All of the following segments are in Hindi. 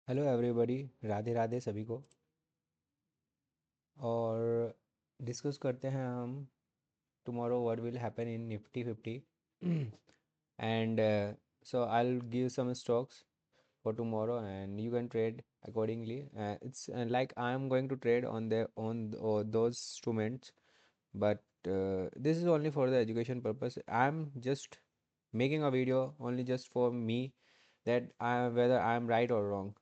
Hello everybody. राधे राधे सभी को। और डिस्कस करते हैं हम tomorrow what will happen in Nifty 50 and so I will give some stocks for tomorrow and you can trade accordingly. It's like I am going to trade on those instruments, but this is only for the education purpose. I'm just making a video only just for me, that whether I am right or wrong.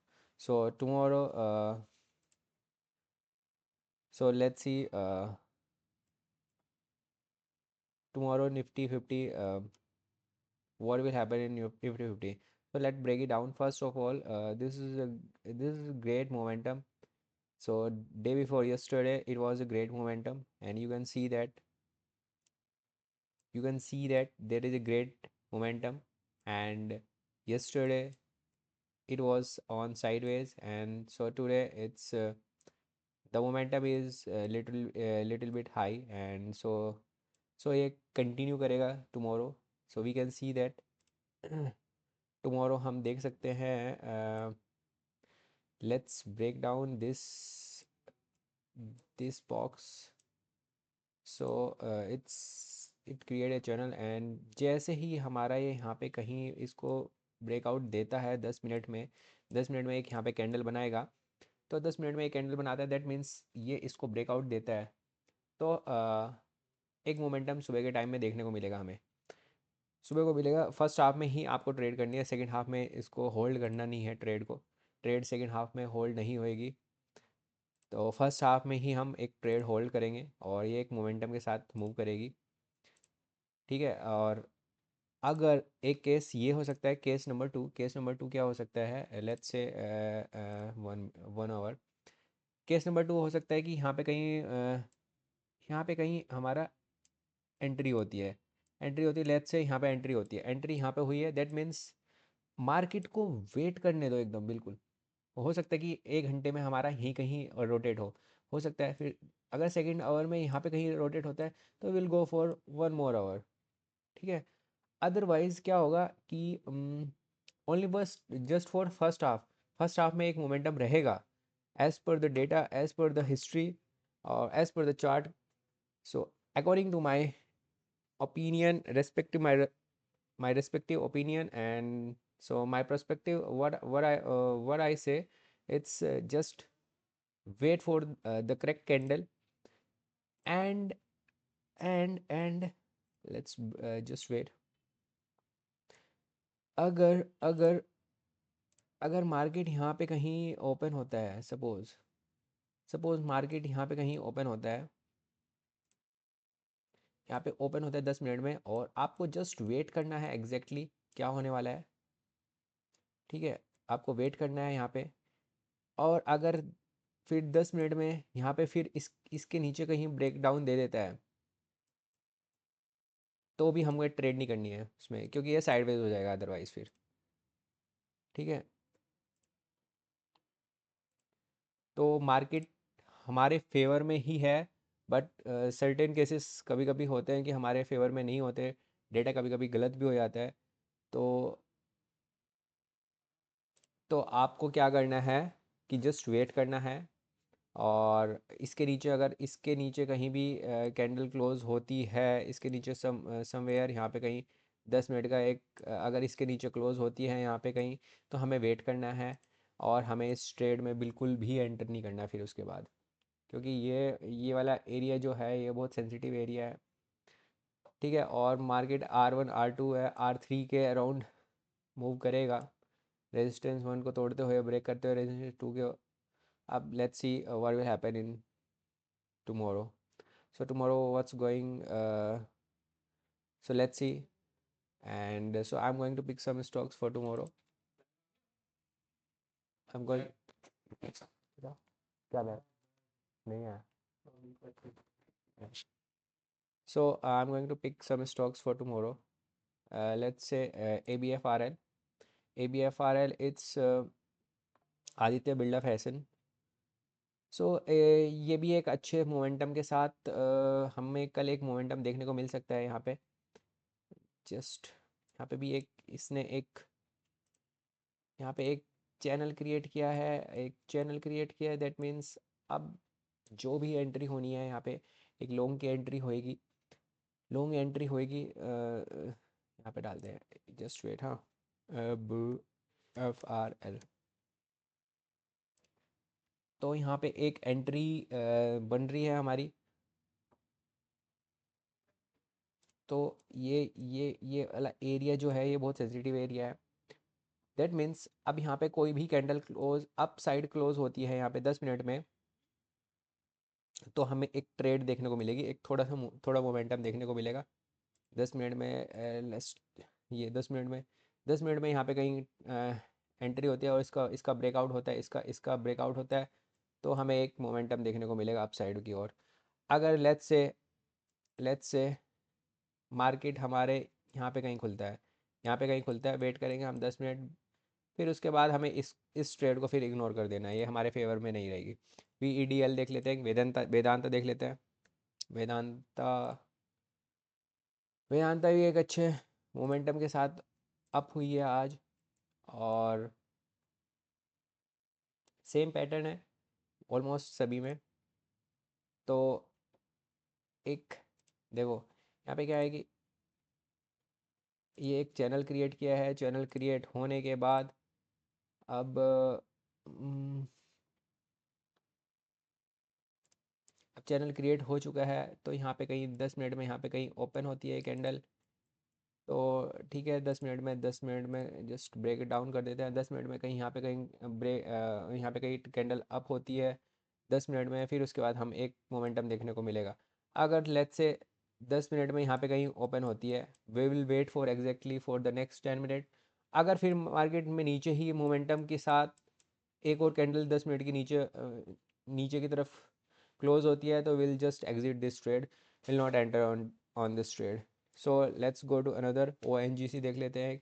So tomorrow, so let's see, tomorrow Nifty 50, what will happen in Nifty 50. So let's break it down. First of all, this is a great momentum. So day before yesterday, it was a great momentum, and you can see that there is a great momentum. And yesterday it was on sideways, and so today the momentum is little bit high, and so ये कंटिन्यू करेगा tomorrow. So we can see that tomorrow हम देख सकते हैं. Let's break down this box. So it create a channel, and जैसे ही हमारा ये यहाँ पे कहीं इसको ब्रेकआउट देता है 10 मिनट में एक यहाँ पे कैंडल बनाएगा. तो 10 मिनट में एक कैंडल बनाता है, दैट मीन्स ये इसको ब्रेकआउट देता है. तो एक मोमेंटम सुबह के टाइम में देखने को मिलेगा हमें. सुबह को मिलेगा. फर्स्ट हाफ में ही आपको ट्रेड करनी है, सेकंड हाफ में इसको होल्ड करना नहीं है. ट्रेड सेकंड हाफ में होल्ड नहीं होएगी. तो फर्स्ट हाफ में ही हम एक ट्रेड होल्ड करेंगे, और ये एक मोमेंटम के साथ मूव करेगी. ठीक है. और अगर एक केस ये हो सकता है, केस नंबर टू क्या हो सकता है, let's say one one hour. Case number two हो सकता है कि यहाँ पे कहीं हमारा एंट्री होती है. लेट्स से यहाँ पे एंट्री यहाँ पे हुई है, दैट मीन्स मार्केट को वेट करने दो एकदम बिल्कुल. हो सकता है कि 1 घंटे में हमारा यहीं कहीं रोटेट हो सकता है. फिर अगर सेकंड आवर में यहाँ पे कहीं रोटेट होता है, तो will go for 1 more hour. ठीक है. अदरवाइज क्या होगा कि ओनली बस जस्ट फॉर फर्स्ट हाफ में एक मोमेंटम रहेगा, as per the data, as per the history, और as per the chart. So according to my opinion, my respective opinion, and so my perspective, what I say, it's just wait for the correct candle. And and and let's just wait. अगर अगर अगर मार्केट यहाँ पे कहीं ओपन होता है, सपोज मार्केट यहाँ पे कहीं ओपन होता है, यहाँ पे ओपन होता है 10 मिनट में, और आपको जस्ट वेट करना है एग्जैक्टली क्या होने वाला है. ठीक है. आपको वेट करना है यहाँ पे. और अगर फिर 10 मिनट में यहाँ पे फिर इसके नीचे कहीं ब्रेक डाउन दे देता है, तो भी हमको ट्रेड नहीं करनी है उसमें, क्योंकि ये साइडवेज हो जाएगा अदरवाइज फिर. ठीक है. तो मार्केट हमारे फेवर में ही है, बट सर्टेन केसेस कभी कभी होते हैं कि हमारे फेवर में नहीं होते. डेटा कभी कभी गलत भी हो जाता है. तो तो आपको क्या करना है कि जस्ट वेट करना है. और इसके नीचे कहीं भी कैंडल क्लोज होती है, इसके नीचे समवेयर यहाँ पे कहीं 10 मिनट का अगर इसके नीचे क्लोज होती है यहाँ पे कहीं, तो हमें वेट करना है. और हमें इस ट्रेड में बिल्कुल भी एंटर नहीं करना फिर उसके बाद, क्योंकि ये वाला एरिया जो है ये बहुत सेंसिटिव एरिया है. ठीक है. और मार्केट R1 R2 है, R3 के अराउंड मूव करेगा, रेजिस्टेंस 1 को तोड़ते हुए, ब्रेक करते हुए रेजिस्टेंस 2 के. अब let's see what will happen in tomorrow. So tomorrow what's going, so let's see. And so I'm going to pick some stocks for tomorrow. I'm going. क्या बात नहीं है. So I'm going to pick some stocks for tomorrow. Let's say ABFRL. ABFRL, it's Aditya Birla fashion. So ये भी एक अच्छे मोमेंटम के साथ, हमें कल एक मोमेंटम देखने को मिल सकता है यहाँ पे. जस्ट यहाँ पे भी एक इसने एक यहाँ पे एक चैनल क्रिएट किया है, एक चैनल क्रिएट किया है, दैट मीन्स अब जो भी एंट्री होनी है यहाँ पे एक लॉन्ग की एंट्री होएगी, लॉन्ग एंट्री होएगी, यहाँ पे डालते हैं, जस्ट वेट, हाँ, अब FRL। तो यहाँ पे एक एंट्री बन रही है हमारी। तो ये वाला एरिया जो है ये बहुत सेंसिटिव एरिया है। दैट मीन्स अब यहाँ पे कोई भी candle close up side close होती है यहाँ पे 10 मिनट में, तो हमें एक ट्रेड देखने को मिलेगी, एक थोड़ा मोमेंटम देखने को मिलेगा 10 मिनट में। ये 10 मिनट में, 10 मिनट में यहाँ पे कहीं एंट्री होती है और इसका इसका ब्रेकआउट होता है, इसका इसका ब्रेकआउट होता है, तो हमें एक मोमेंटम देखने को मिलेगा अप साइड की ओर। अगर लेट्स से मार्केट हमारे यहाँ पे कहीं खुलता है, यहाँ पे कहीं खुलता है, वेट करेंगे हम 10 मिनट, फिर उसके बाद हमें इस ट्रेड को फिर इग्नोर कर देना है, ये हमारे फेवर में नहीं रहेगी। VEDL देख लेते हैं, वेदांता देख लेते हैं। वेदांता वेदांता भी एक अच्छे मोमेंटम के साथ अप हुई है आज, और सेम पैटर्न है ऑलमोस्ट सभी में। तो एक देखो यहाँ पे क्या है कि ये एक चैनल क्रिएट किया है, चैनल क्रिएट होने के बाद अब अब चैनल क्रिएट हो चुका है, तो यहाँ पे कहीं 10 मिनट में यहाँ पे कहीं ओपन होती है कैंडल। तो ठीक है, 10 मिनट में जस्ट ब्रेक डाउन कर देते हैं। 10 मिनट में कहीं यहाँ पे कहीं यहाँ पे कहीं कैंडल अप होती है 10 मिनट में, फिर उसके बाद हम एक मोमेंटम देखने को मिलेगा। अगर लेट्स से 10 मिनट में यहाँ पे कहीं ओपन होती है, we will wait for exactly for the next 10 minute. अगर फिर मार्केट में नीचे ही मोमेंटम के साथ एक और कैंडल 10 मिनट की नीचे की तरफ क्लोज होती है, तो will just exit this trade, will not enter on this trade. So let's go to another ONGC देख लेते हैं।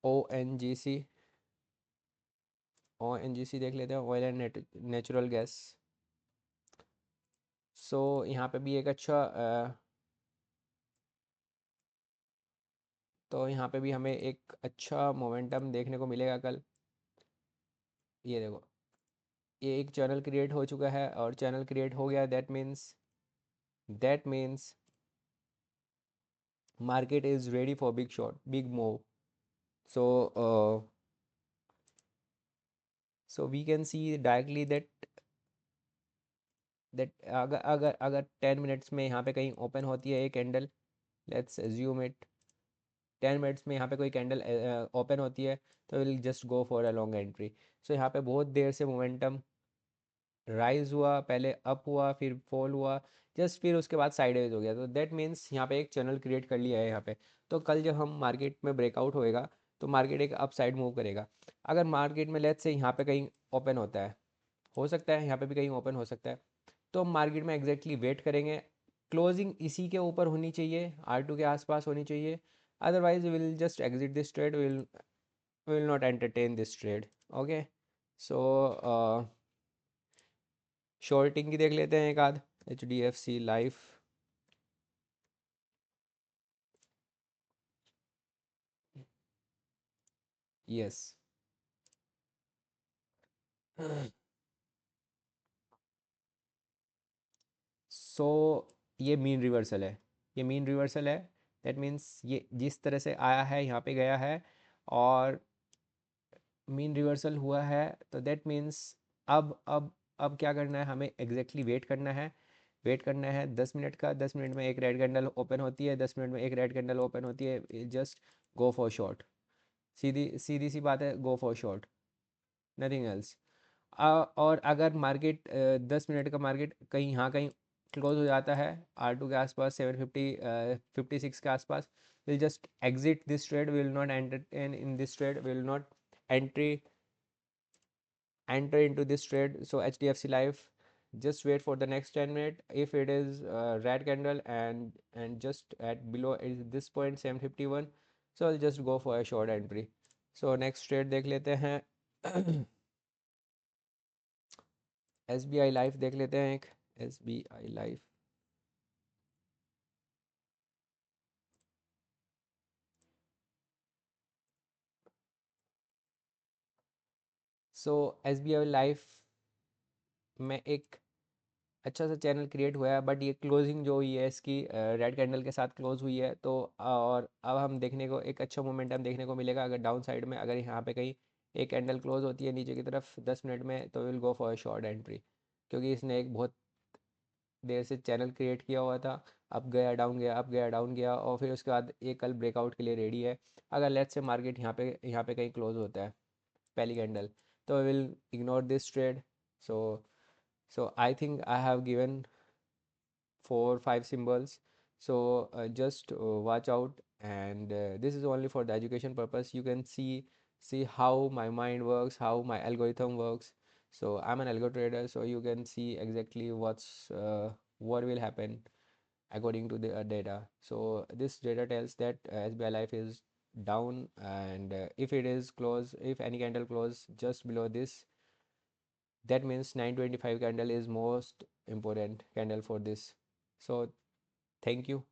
ONGC ONGC देख लेते हैं, oil and natural gas. So यहाँ पे भी एक अच्छा तो यहाँ पे भी हमें एक अच्छा मोमेंटम देखने को मिलेगा कल। ये देखो, ये एक चैनल क्रिएट हो चुका है, और चैनल क्रिएट हो गया, that means market is ready for big shot, big move. So so we can see directly that अगर अगर अगर 10 मिनट्स में यहाँ पे कहीं ओपन होती है एक candle, let's assume it, 10 minutes में यहाँ पे कोई कैंडल ओपन होती है, तो will just go for a long entry. So यहाँ पे बहुत देर से मोमेंटम राइज हुआ, पहले अप हुआ, फिर फॉल हुआ, जस्ट फिर उसके बाद साइडवेज हो गया, तो दैट मीन्स यहाँ पे एक चैनल क्रिएट कर लिया है यहाँ पे। तो कल जब हम मार्केट में ब्रेकआउट होएगा, तो मार्केट एक अप साइड मूव करेगा। अगर मार्केट में लेट्स से यहाँ पे कहीं ओपन होता है, हो सकता है यहाँ पे भी कहीं ओपन हो सकता है, तो हम मार्केट में एग्जैक्टली वेट करेंगे, क्लोजिंग इसी के ऊपर होनी चाहिए, R2 के आसपास होनी चाहिए। Otherwise will just exit this trade, will not entertain this trade. Okay, so shorting की देख लेते हैं एक आध, HDFC लाइफ। यस। सो ये मीन रिवर्सल है, ये मीन रिवर्सल है। दैट मीन्स ये जिस तरह से आया है यहाँ पे गया है, और मीन रिवर्सल हुआ है, तो दैट मीन्स अब क्या करना है, हमें एग्जैक्टली वेट करना है, वेट करना है 10 मिनट का। 10 मिनट में एक रेड कैंडल ओपन होती है, 10 मिनट में एक रेड कैंडल ओपन होती है, जस्ट गो फॉर शॉर्ट। सीधी सीधी सी बात है, go for short, nothing else. और अगर मार्केट 10 मिनट का मार्केट कहीं यहाँ कहीं क्लोज हो जाता है R2 के आसपास, 750 56 के आसपास, will just exit this trade, will not entertain in this trade, will not entry enter into this trade. So HDFC Life, just wait for the next 10 minutes. If it is red candle and just at below is this point 751, so I'll just go for a short entry. So next trade देख लेते हैं। SBI Life देख लेते हैं एक, SBI Life। सो SBI लाइफ में एक अच्छा सा चैनल क्रिएट हुआ है, बट ये क्लोजिंग जो हुई है इसकी रेड कैंडल के साथ क्लोज हुई है। तो और अब हम देखने को एक अच्छा मोमेंटम देखने को मिलेगा अगर डाउन साइड में, अगर यहाँ पे कहीं एक कैंडल क्लोज होती है नीचे की तरफ 10 मिनट में, तो will go for short entry, क्योंकि इसने एक बहुत देर से चैनल क्रिएट किया हुआ था। अप गया डाउन गया, अप गया डाउन गया, और फिर उसके बाद ये कल ब्रेकआउट के लिए रेडी है। अगर लेट्स से मार्केट यहाँ पे कहीं क्लोज होता है पहली कैंडल, तो will ignore this trade. So I think I have given 4 5 symbols. So just watch out, and this is only for the education purpose. You can see how my mind works, how my algorithm works. So I'm an algo trader, so you can see exactly what will happen according to the data. So this data tells that SBI Life is down, and if it is close, if any candle close just below this, that means 925 candle is most important candle for this. So thank you.